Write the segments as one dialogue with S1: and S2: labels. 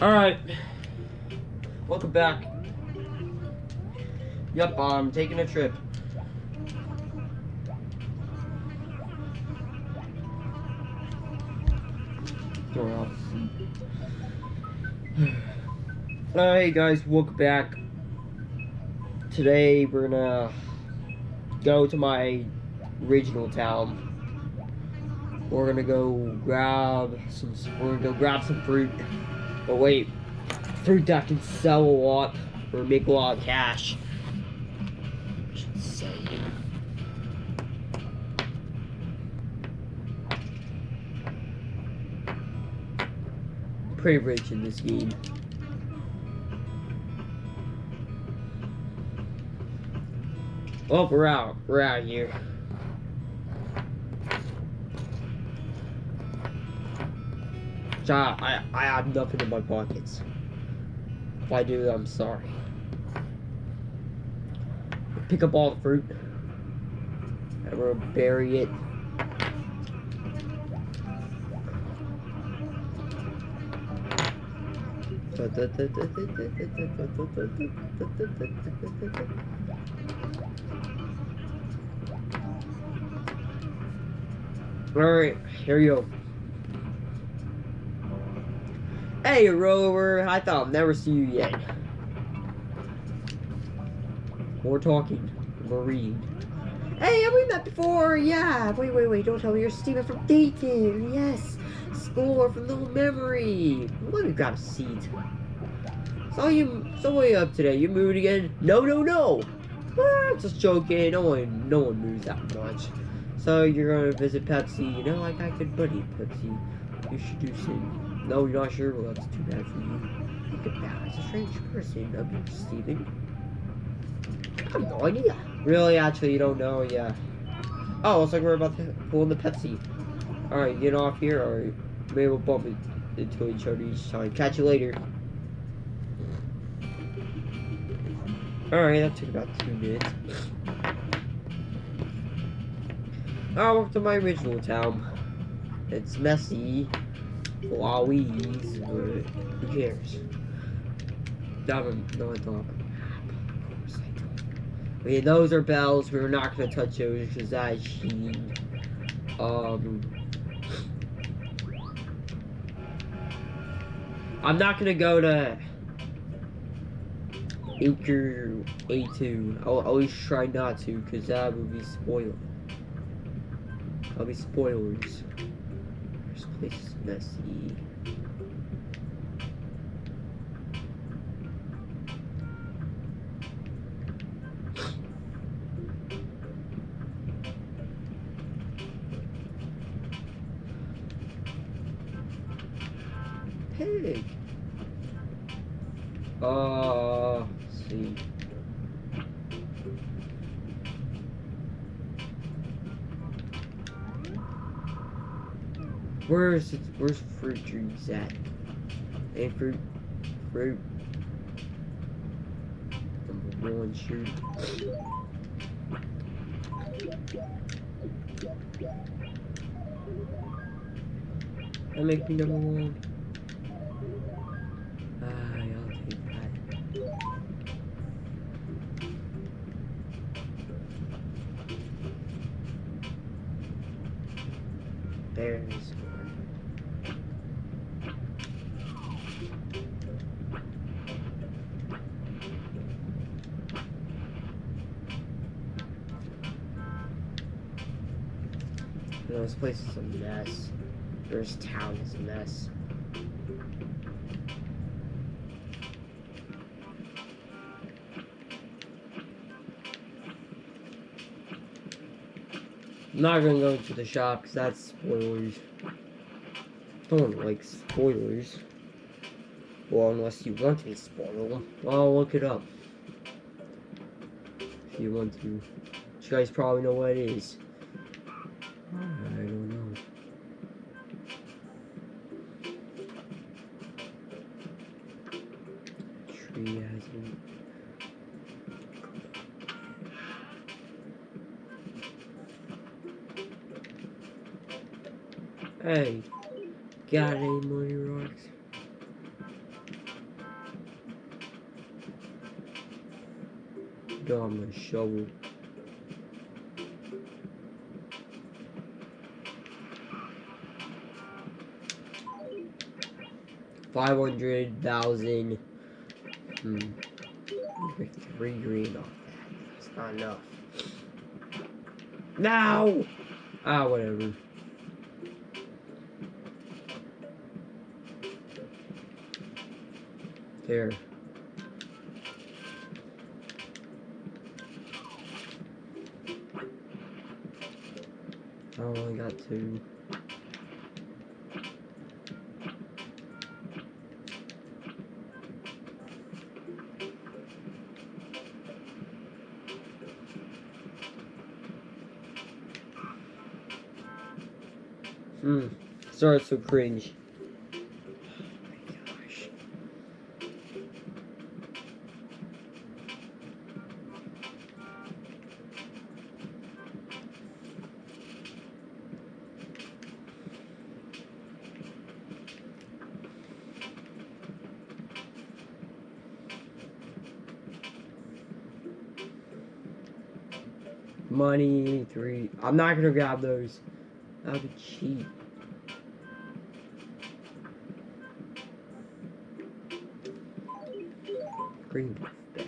S1: Alright. Welcome back. Yep, I'm taking a trip. Hey guys, welcome back. Today we're gonna go to my original town. We're gonna go grab some fruit. But wait, fruit that can sell a lot or make a lot of cash. I should say. Pretty rich in this game. Oh, we're out of here. I have nothing in my pockets. If I do, I'm sorry. Pick up all the fruit. And we'll bury it. Alright, here you go. Hey, Rover, I thought I'd never see you yet. We're talking. We're reading. Hey, have we met before? Yeah. Wait. Don't tell me you're Steven from Dayton. Yes. Score from Little Memory. Let me grab a seat. So what are you up today? You moved again? No. Just joking. No one moves that much. So you're gonna visit Pepsi. You know, I got a good buddy, Pepsi. You should do some. No, you're not sure? Well, that's too bad for you. Look at that. It's a strange person. Up here, Steven. I have no idea. Really, actually, you don't know? Yeah. Oh, looks like we're about to pull the Pepsi. Alright, get off here, or maybe we'll bump into each other each time. Catch you later. Alright, that took about 2 minutes. Oh, welcome to my original town. It's messy. Wowies, but who cares? No, I thought. Okay, those are bells. We're not gonna touch those because that is cheating. I'm not gonna go to Acre A2. I'll always try not to because that would be spoiled. That'll be spoilers. This place is messy. Pig. Let's see. Where's fruit trees at? Hey, fruit. Number 1, shoot. That make me number 1. I'll take that. There's one. This place is a mess. This town is a mess. I'm not gonna go to the shop because that's spoilers. No one likes spoilers. Well, unless you want to be spoiled. Well, look it up. If you want to. You guys probably know what it is. I don't know. Tree hasn't. Hey, got any money rocks? Go on my shovel. $500,000. Make 3 green off that. That's not enough. No! Ah, whatever. There. I only got 2. Sorry, it's so cringe. Oh my gosh. Money, 3. I'm not gonna grab those. That would be cheap. Green bag.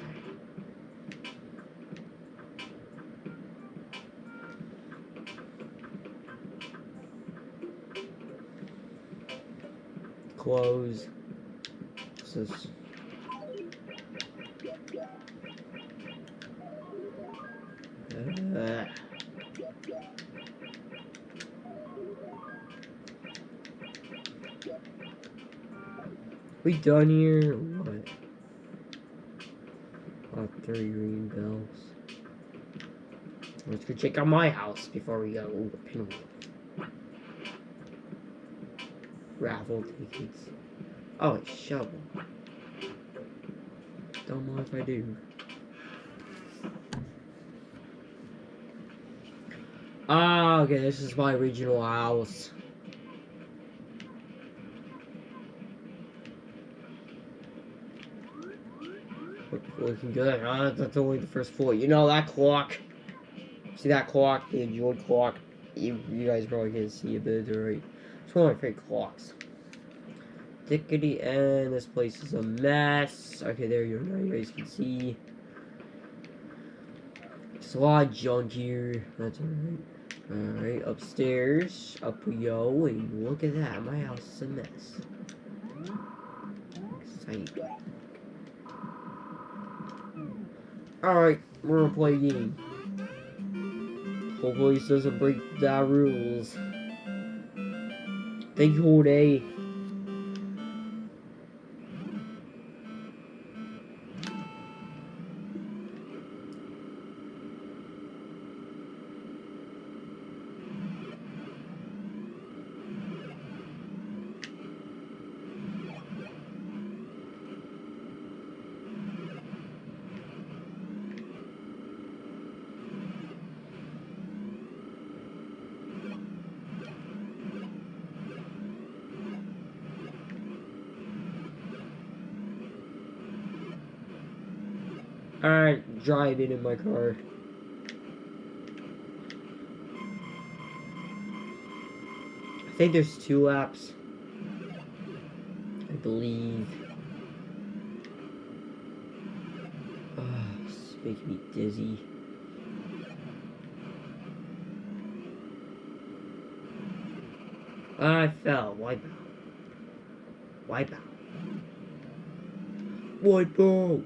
S1: Clothes. What's this? We done here? What? Oh, 3 green bells. Let's go check out my house before we go. Ooh, a pinwheel. Raffle tickets. Oh, a shovel. Don't mind if I do. Ah, okay, this is my original house. Looking good. That's only the first floor. You know that clock? See that clock? The enjoyed clock? You guys probably can't see it, but it's alright. It's one of my favorite clocks. Dickety, and this place is a mess. Okay, there you go. Now you guys can see. There's a lot of junk here. That's alright. Alright, upstairs. Up we go. And look at that. My house is a mess. Exciting. Alright, we're gonna play a game. Hopefully this doesn't break the rules. Thank you all day. Alright, driving in my car. I think there's 2 laps. I believe. This is making me dizzy. I fell. Wipe out. Wipe out. Wipe out.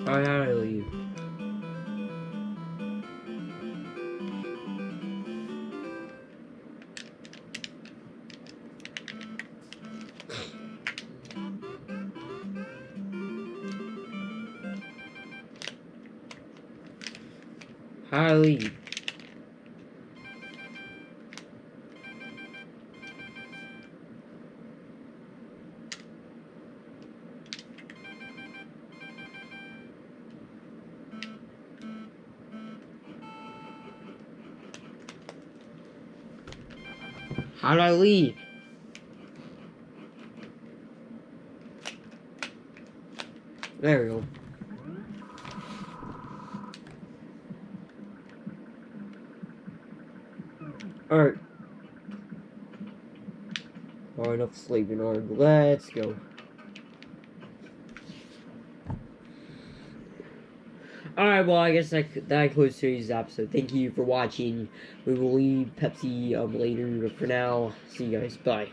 S1: Alright, how do I leave? How do I leave? How do I leave? There we go. Alright. Alright, enough sleeping. Alright, let's go. Alright, well, I guess that concludes today's episode. Thank you for watching. We will leave Pepsi later, but for now, see you guys. Bye.